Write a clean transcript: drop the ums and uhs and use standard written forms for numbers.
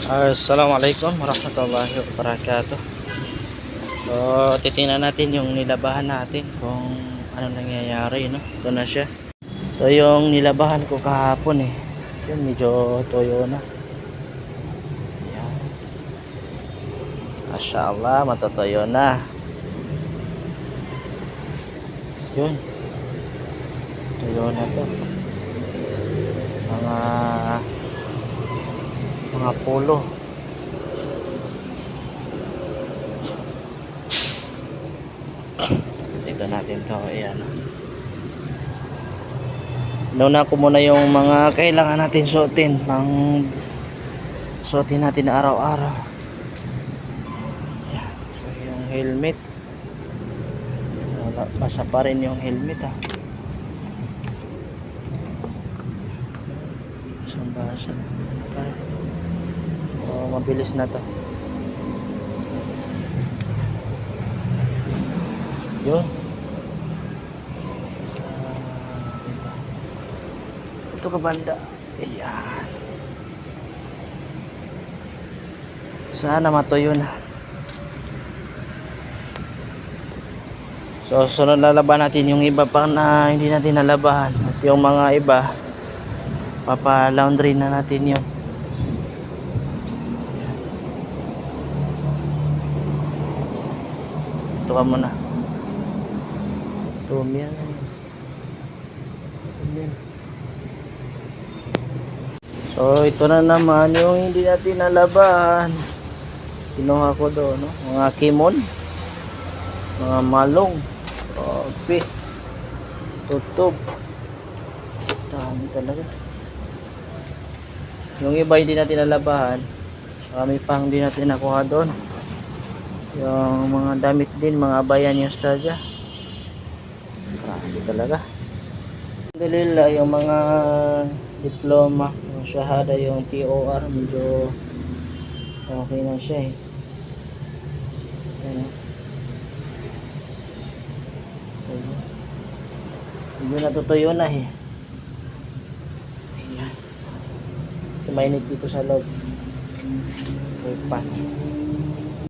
Assalamualaikum warahmatullahi wabarakatuh. So, titingnan natin yung nilabahan natin kung ano nangyayari, no? Ito na siya. Ito yung nilabahan ko kahapon eh. Yun, medyo toyo na. Ayan. Masyaallah, matotoyo na. Yun. Toyo na to. Mga pulo. Ito natin to, ayan. Nauna ko muna yung mga kailangan natin suotin, suotin natin araw-araw. Ayan. So yung helmet, basa pa rin yung helmet ah. Basa pa rin. Oh, mabilis na to. Yun. Ito ka banda. Ayan. Sana matuyo na. So sunod lalaban natin yung iba pa na hindi natin nalabahan. At yung mga iba papa-laundry na natin yun. Ito ka muna. Tumiyan. So ito na naman yung hindi natin nalabahan. Kinuha ko doon, no? Mga kimon, mga malong, kopi, tutob. Dami talaga. Yung iba hindi natin nalabahan. Kami pang hindi natin nakuha doon. Yung mga damit din, mga abayan yung stadya. Grabe talaga. Alhamdulillah, yung mga diploma, yung shahada, yung TOR, medyo okay na siya eh. Ayan. Medyo natutuyo na eh. Ayan. Kasi mainit dito sa loob. Okay pa.